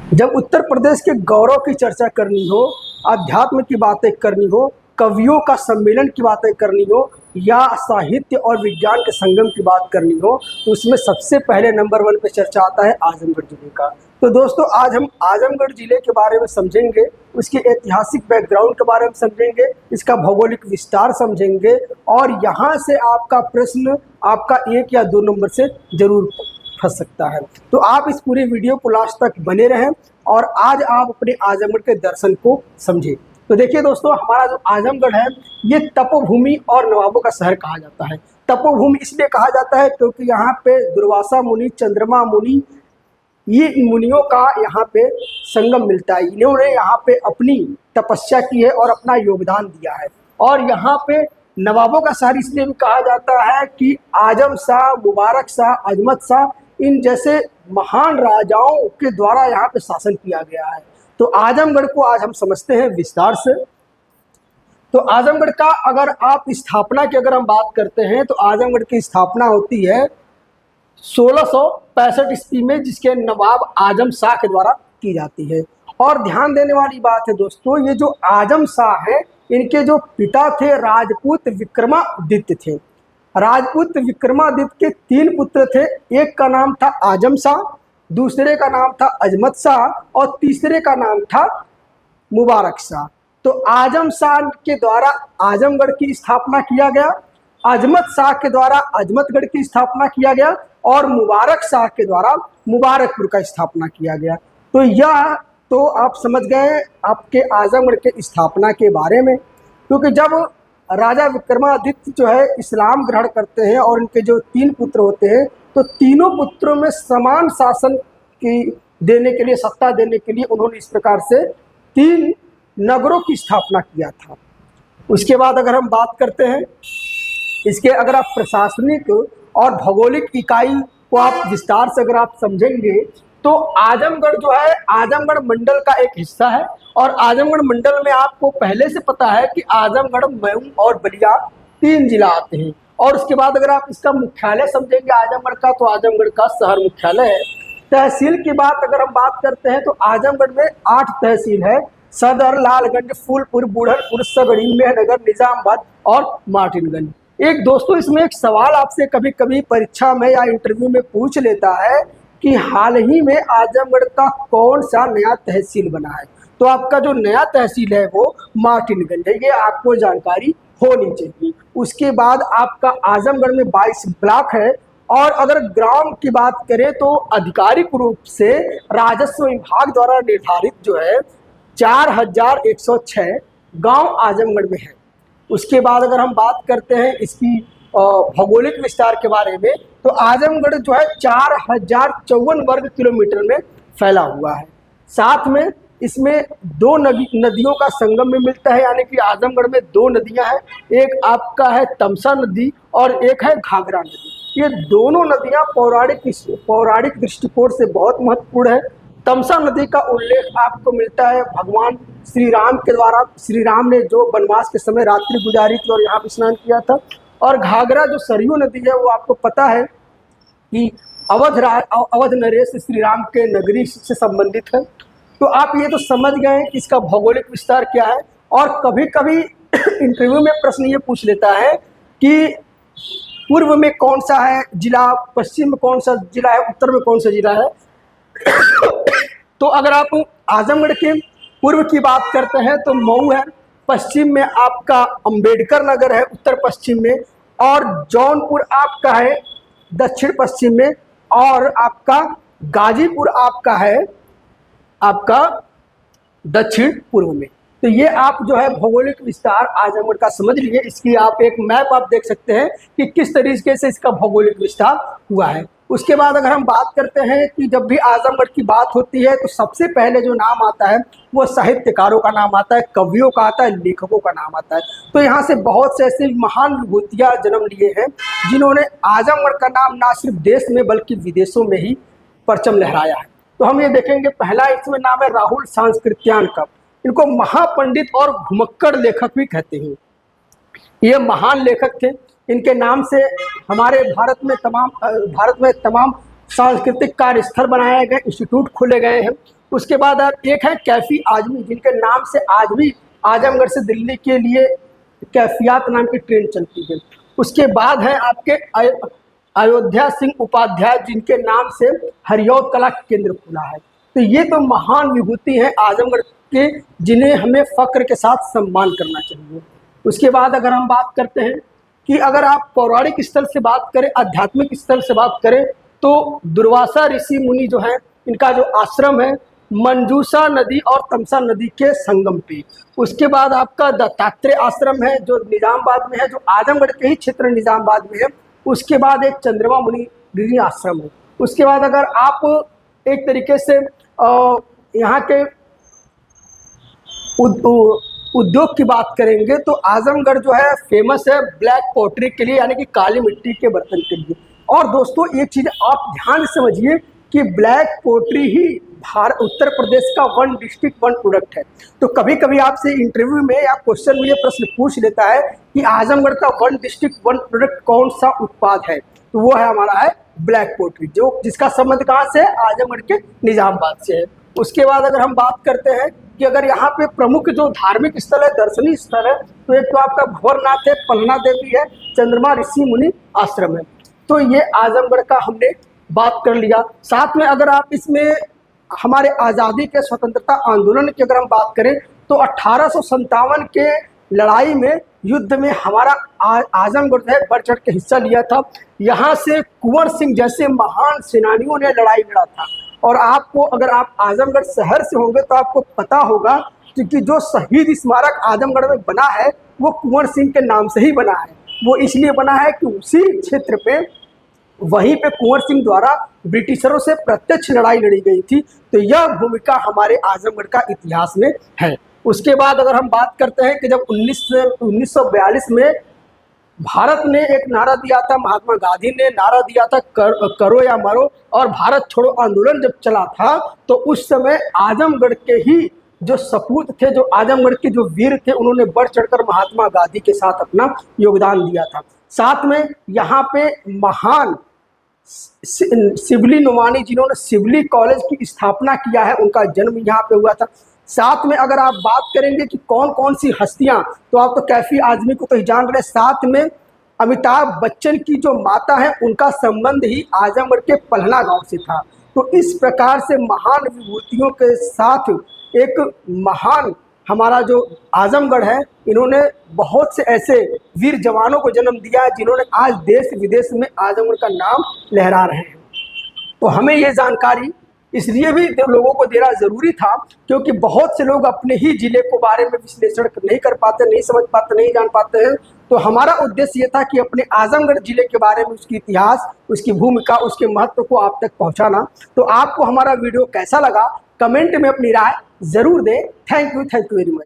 जब उत्तर प्रदेश के गौरव की चर्चा करनी हो, अध्यात्म की बातें करनी हो, कवियों का सम्मेलन की बातें करनी हो या साहित्य और विज्ञान के संगम की बात करनी हो, तो उसमें सबसे पहले नंबर 1 पे चर्चा आता है आजमगढ़ जिले का। तो दोस्तों, आज हम आजमगढ़ जिले के बारे में समझेंगे, उसके ऐतिहासिक बैकग्राउंड के बारे में समझेंगे, इसका भौगोलिक विस्तार समझेंगे और यहाँ से आपका प्रश्न आपका 1 या 2 नंबर से जरूर फंस सकता है। तो आप इस पूरी वीडियो को लास्ट तक बने रहें और आज आप अपने आजमगढ़ के दर्शन को समझें। तो देखिए दोस्तों, हमारा जो आजमगढ़ है ये तपोभूमि और नवाबों का शहर कहा जाता है। तपोभूमि इसलिए कहा जाता है क्योंकि यहाँ पे दुर्वासा मुनि, चंद्रमा मुनि, ये इन मुनियों का यहाँ पे संगम मिलता है। इन्होंने यहाँ पे अपनी तपस्या की है और अपना योगदान दिया है। और यहाँ पे नवाबों का शहर इसलिए भी कहा जाता है कि आजम शाह, मुबारक शाह, अजमत शाह, इन जैसे महान राजाओं के द्वारा यहाँ पे शासन किया गया है। तो आजमगढ़ को आज हम समझते हैं विस्तार से। तो आजमगढ़ का अगर आप स्थापना की अगर हम बात करते हैं तो आजमगढ़ की स्थापना होती है 1665 ईस्वी में, जिसके नवाब आजम शाह के द्वारा की जाती है। और ध्यान देने वाली बात है दोस्तों, ये जो आजम शाह है इनके जो पिता थे राजपूत विक्रमादित्य थे। राजपूत विक्रमादित्य के 3 पुत्र थे। एक का नाम था आजम शाह, दूसरे का नाम था अजमत शाह और तीसरे का नाम था मुबारक शाह। तो आजम शाह के द्वारा आजमगढ़ की स्थापना किया गया, अजमत शाह के द्वारा अजमतगढ़ की स्थापना किया गया और मुबारक शाह के द्वारा मुबारकपुर का स्थापना किया गया। तो यह तो आप समझ गए आपके आजमगढ़ के स्थापना के बारे में। क्योंकि जब राजा विक्रमादित्य जो है इस्लाम ग्रहण करते हैं और इनके जो 3 पुत्र होते हैं, तो तीनों पुत्रों में समान शासन की देने के लिए, सत्ता देने के लिए उन्होंने इस प्रकार से 3 नगरों की स्थापना किया था। उसके बाद अगर हम बात करते हैं इसके, अगर आप प्रशासनिक और भौगोलिक इकाई को आप विस्तार से अगर आप समझेंगे तो आजमगढ़ जो है आजमगढ़ मंडल का एक हिस्सा है। और आजमगढ़ मंडल में आपको पहले से पता है कि आजमगढ़, मऊ और बलिया 3 जिला आते हैं। और उसके बाद अगर आप इसका मुख्यालय समझेंगे आजमगढ़ का, तो आजमगढ़ का शहर मुख्यालय है। तहसील की बात अगर हम बात करते हैं तो आजमगढ़ में 8 तहसील है: सदर, लालगंज, फूलपुर, बुढ़नपुर, सगड़ी, मेहनगर, निजामबाद और मार्टिनगंज। एक दोस्तों, इसमें एक सवाल आपसे कभी कभी परीक्षा में या इंटरव्यू में पूछ लेता है कि हाल ही में आजमगढ़ का कौन सा नया तहसील बना है। तो आपका जो नया तहसील है वो मार्टिनगंज है, ये आपको जानकारी होनी चाहिए। उसके बाद आपका आजमगढ़ में 22 ब्लॉक है। और अगर ग्राम की बात करें तो आधिकारिक रूप से राजस्व विभाग द्वारा निर्धारित जो है 4106 गांव आजमगढ़ में है। उसके बाद अगर हम बात करते हैं इसकी भौगोलिक विस्तार के बारे में, तो आजमगढ़ जो है 4054 वर्ग किलोमीटर में फैला हुआ है। साथ में इसमें 2 नदियों का संगम में मिलता है, यानी कि आजमगढ़ में 2 नदियां हैं। एक आपका है तमसा नदी और एक है घाघरा नदी। ये दोनों नदियां पौराणिक दृष्टिकोण से बहुत महत्वपूर्ण है। तमसा नदी का उल्लेख आपको मिलता है भगवान श्री राम के द्वारा। श्री राम ने जो वनवास के समय रात्रि गुजारी थी और यहाँ पे स्नान किया था। और घाघरा जो सरयू नदी है वो आपको पता है कि अवध नरेश श्री राम के नगरी से संबंधित है। तो आप ये तो समझ गए कि इसका भौगोलिक विस्तार क्या है। और कभी कभी इंटरव्यू में प्रश्न ये पूछ लेता है कि पूर्व में कौन सा है जिला, पश्चिम में कौन सा जिला है, उत्तर में कौन सा जिला है। तो अगर आप आजमगढ़ के पूर्व की बात करते हैं तो मऊ है, पश्चिम में आपका अंबेडकर नगर है उत्तर पश्चिम में, और जौनपुर आपका है दक्षिण पश्चिम में, और आपका गाजीपुर आपका है आपका दक्षिण पूर्व में। तो ये आप जो है भौगोलिक विस्तार आजमगढ़ का समझ लीजिए। इसकी आप एक मैप आप देख सकते हैं कि किस तरीके से इसका भौगोलिक विस्तार हुआ है। उसके बाद अगर हम बात करते हैं कि जब भी आजमगढ़ की बात होती है तो सबसे पहले जो नाम आता है वो साहित्यकारों का नाम आता है, कवियों का आता है, लेखकों का नाम आता है। तो यहाँ से बहुत से ऐसे महान विभूतियाँ जन्म लिए हैं जिन्होंने आजमगढ़ का नाम ना सिर्फ देश में बल्कि विदेशों में ही परचम लहराया है। तो हम ये देखेंगे, पहला इसमें नाम है राहुल सांस्कृत्यायन का। इनको महापंडित और घुमक्कड़ लेखक भी कहते हैं। ये महान लेखक थे। इनके नाम से हमारे भारत में तमाम सांस्कृतिक कार्यस्थल बनाए गए, इंस्टीट्यूट खोले गए हैं। उसके बाद एक है कैफी आजमी, जिनके नाम से आज भी आजमगढ़ से दिल्ली के लिए कैफियात नाम की ट्रेन चलती है। उसके बाद है आपके अयोध्या सिंह उपाध्याय, जिनके नाम से हरिऔध कला केंद्र खुला है। तो ये तो महान विभूति हैं आजमगढ़ के, जिन्हें हमें फक्र के साथ सम्मान करना चाहिए। उसके बाद अगर हम बात करते हैं कि अगर आप पौराणिक स्थल से बात करें, आध्यात्मिक स्थल से बात करें, तो दुर्वासा ऋषि मुनि जो है, इनका जो आश्रम है मंजूषा नदी और तमसा नदी के संगम पे। उसके बाद आपका दत्तात्रेय आश्रम है जो निजामाबाद में है, जो आजमगढ़ के ही क्षेत्र निजामाबाद में है। उसके बाद एक चंद्रमा मुनि ऋषि आश्रम है। उसके बाद अगर आप एक तरीके से यहाँ के उद्योग की बात करेंगे तो आजमगढ़ जो है फेमस है ब्लैक पॉटरी के लिए, यानी कि काली मिट्टी के बर्तन के लिए। और दोस्तों एक चीज़ आप ध्यान से समझिए कि ब्लैक पॉटरी ही उत्तर प्रदेश का वन डिस्ट्रिक्ट वन प्रोडक्ट है। तो कभी कभी आपसे इंटरव्यू में या क्वेश्चन में ये प्रश्न पूछ लेता है कि आजमगढ़ का वन डिस्ट्रिक्ट वन प्रोडक्ट कौन सा उत्पाद है, तो वो है हमारा है ब्लैक पॉटरी, जो जिसका संबंध कहाँ से है, आजमगढ़ के निजामाबाद से है। उसके बाद अगर हम बात करते हैं कि अगर यहाँ पे प्रमुख जो धार्मिक स्थल है, दर्शनीय स्थल है, तो एक तो आपका भंवरनाथ है, पन्ना देवी है, चंद्रमा ऋषि मुनि आश्रम है। तो ये आजमगढ़ का हमने बात कर लिया। साथ में अगर आप इसमें हमारे आज़ादी के स्वतंत्रता आंदोलन की अगर हम बात करें तो 1857 के लड़ाई में युद्ध में हमारा आजमगढ़ जो है बढ़ चढ़ के हिस्सा लिया था। यहाँ से कुंवर सिंह जैसे महान सेनानियों ने लड़ाई लड़ा था। और आपको अगर आप आजमगढ़ शहर से होंगे तो आपको पता होगा कि जो शहीद स्मारक आजमगढ़ में बना है वो कुंवर सिंह के नाम से ही बना है। वो इसलिए बना है कि उसी क्षेत्र पे वहीं पे कुंवर सिंह द्वारा ब्रिटिशरों से प्रत्यक्ष लड़ाई लड़ी गई थी। तो यह भूमिका हमारे आजमगढ़ का इतिहास में है। उसके बाद अगर हम बात करते हैं कि जब 1942 में भारत ने एक नारा दिया था, महात्मा गांधी ने नारा दिया था करो या मरो, और भारत छोड़ो आंदोलन जब चला था तो उस समय आजमगढ़ के ही जो सपूत थे, जो आजमगढ़ के जो वीर थे, उन्होंने बढ़ चढ़कर महात्मा गांधी के साथ अपना योगदान दिया था। साथ में यहाँ पे महान शिवली नोमानी, जिन्होंने शिवली कॉलेज की स्थापना किया है, उनका जन्म यहाँ पे हुआ था। साथ में अगर आप बात करेंगे कि कौन कौन सी हस्तियां, तो आप तो कैफी आजमी को तो ही जान रहे हैं। साथ में अमिताभ बच्चन की जो माता है, उनका संबंध ही आजमगढ़ के पलहना गांव से था। तो इस प्रकार से महान विभूतियों के साथ एक महान हमारा जो आजमगढ़ है, इन्होंने बहुत से ऐसे वीर जवानों को जन्म दिया जिन्होंने आज देश विदेश में आजमगढ़ का नाम लहरा रहे हैं। तो हमें ये जानकारी इसलिए भी लोगों को देना ज़रूरी था क्योंकि बहुत से लोग अपने ही ज़िले को बारे में विश्लेषण नहीं कर पाते, नहीं समझ पाते, नहीं जान पाते हैं। तो हमारा उद्देश्य ये था कि अपने आजमगढ़ ज़िले के बारे में, उसकी इतिहास, उसकी भूमिका, उसके महत्व को आप तक पहुँचाना। तो आपको हमारा वीडियो कैसा लगा कमेंट में अपनी राय ज़रूर दें। Thank you very much.